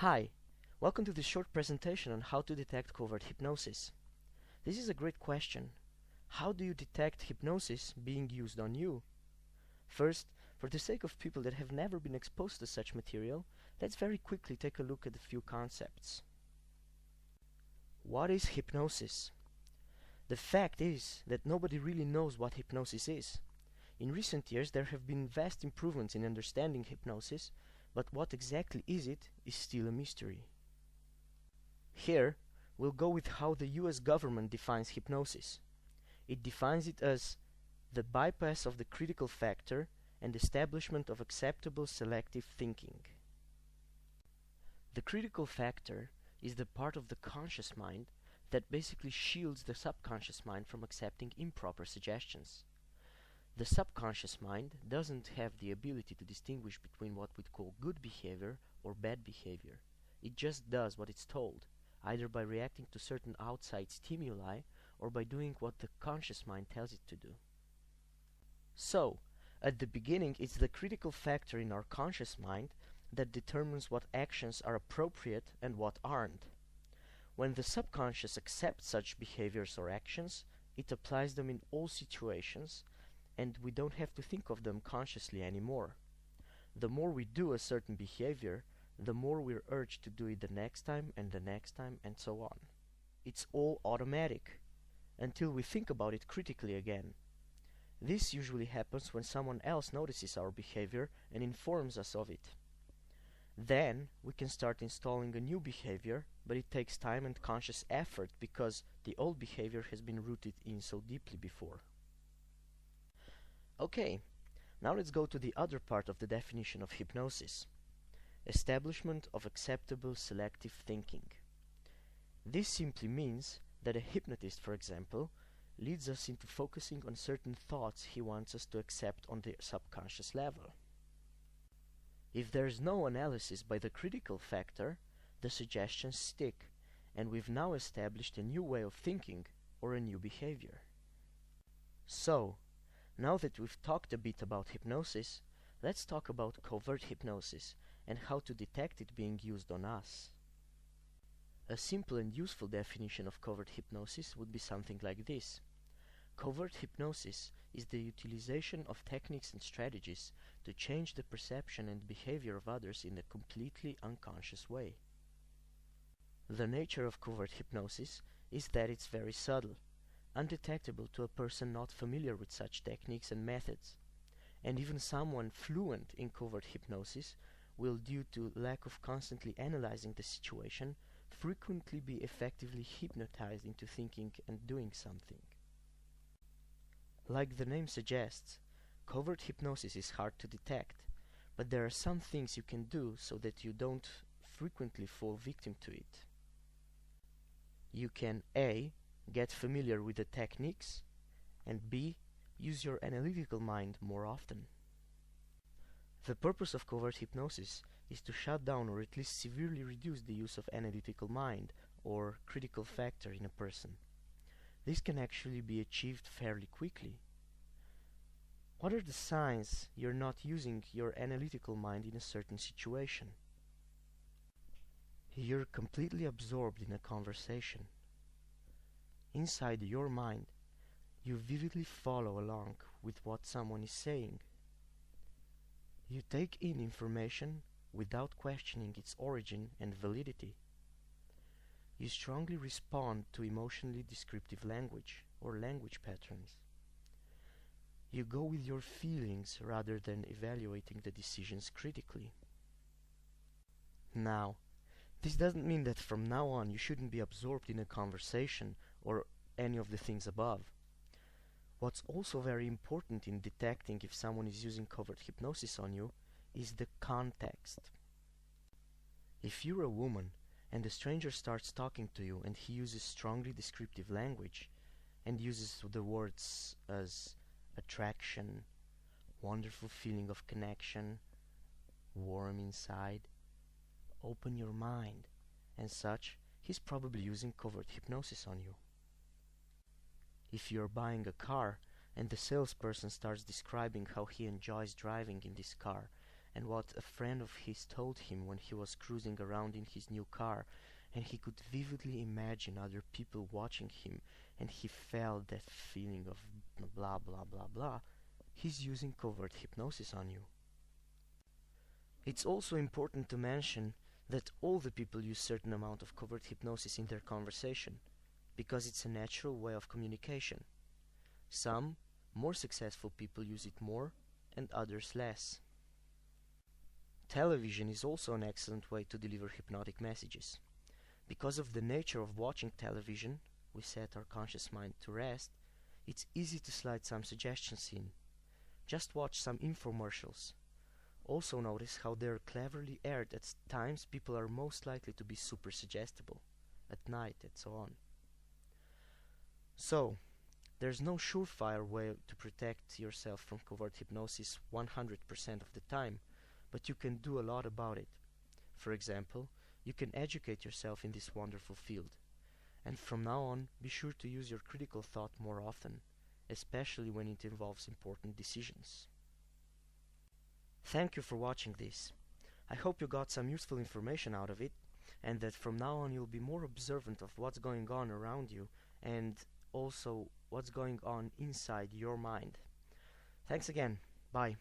Hi, welcome to this short presentation on how to detect covert hypnosis. This is a great question. How do you detect hypnosis being used on you? First, for the sake of people that have never been exposed to such material, let's very quickly take a look at a few concepts. What is hypnosis? The fact is that nobody really knows what hypnosis is. In recent years, there have been vast improvements in understanding hypnosis, but what exactly is it is still a mystery. Here, we'll go with how the US government defines hypnosis. It defines it as the bypass of the critical factor and establishment of acceptable selective thinking. The critical factor is the part of the conscious mind that basically shields the subconscious mind from accepting improper suggestions. The subconscious mind doesn't have the ability to distinguish between what we'd call good behavior or bad behavior. It just does what it's told, either by reacting to certain outside stimuli or by doing what the conscious mind tells it to do. So, at the beginning, it's the critical factor in our conscious mind that determines what actions are appropriate and what aren't. When the subconscious accepts such behaviors or actions, it applies them in all situations, and we don't have to think of them consciously anymore. The more we do a certain behavior, the more we're urged to do it the next time and so on. It's all automatic, until we think about it critically again. This usually happens when someone else notices our behavior and informs us of it. Then we can start installing a new behavior, but it takes time and conscious effort because the old behavior has been rooted in so deeply before. Okay, now let's go to the other part of the definition of hypnosis. Establishment of acceptable selective thinking. This simply means that a hypnotist, for example, leads us into focusing on certain thoughts he wants us to accept on the subconscious level. If there's no analysis by the critical factor, the suggestions stick, and we've now established a new way of thinking or a new behavior. So, now that we've talked a bit about hypnosis, let's talk about covert hypnosis and how to detect it being used on us. A simple and useful definition of covert hypnosis would be something like this. Covert hypnosis is the utilization of techniques and strategies to change the perception and behavior of others in a completely unconscious way. The nature of covert hypnosis is that it's very subtle, undetectable to a person not familiar with such techniques and methods, and even someone fluent in covert hypnosis will, due to lack of constantly analyzing the situation, frequently be effectively hypnotized into thinking and doing something. Like the name suggests, covert hypnosis is hard to detect, but there are some things you can do so that you don't frequently fall victim to it. You can A. Get familiar with the techniques, and B. Use your analytical mind more often. The purpose of covert hypnosis is to shut down or at least severely reduce the use of analytical mind or critical factor in a person. This can actually be achieved fairly quickly. What are the signs you're not using your analytical mind in a certain situation? You're completely absorbed in a conversation. Inside your mind, you vividly follow along with what someone is saying. You take in information without questioning its origin and validity. You strongly respond to emotionally descriptive language or language patterns. You go with your feelings rather than evaluating the decisions critically. Now, this doesn't mean that from now on you shouldn't be absorbed in a conversation or any of the things above. What's also very important in detecting if someone is using covert hypnosis on you is the context. If you're a woman and a stranger starts talking to you and he uses strongly descriptive language and uses the words as attraction, wonderful feeling of connection, warm inside, open your mind, and such, he's probably using covert hypnosis on you. If you're buying a car and the salesperson starts describing how he enjoys driving in this car and what a friend of his told him when he was cruising around in his new car, and he could vividly imagine other people watching him, and he felt that feeling of blah blah blah blah, he's using covert hypnosis on you. It's also important to mention that all the people use certain amount of covert hypnosis in their conversation, because it's a natural way of communication. Some, more successful people use it more, and others less. Television is also an excellent way to deliver hypnotic messages. Because of the nature of watching television, we set our conscious mind to rest, it's easy to slide some suggestions in. Just watch some infomercials. Also notice how they're cleverly aired at times people are most likely to be super suggestible, at night and so on. So, there's no surefire way to protect yourself from covert hypnosis 100% of the time, but you can do a lot about it. For example, you can educate yourself in this wonderful field. And from now on, be sure to use your critical thought more often, especially when it involves important decisions. Thank you for watching this. I hope you got some useful information out of it, and that from now on you'll be more observant of what's going on around you, and also what's going on inside your mind. Thanks again. Bye.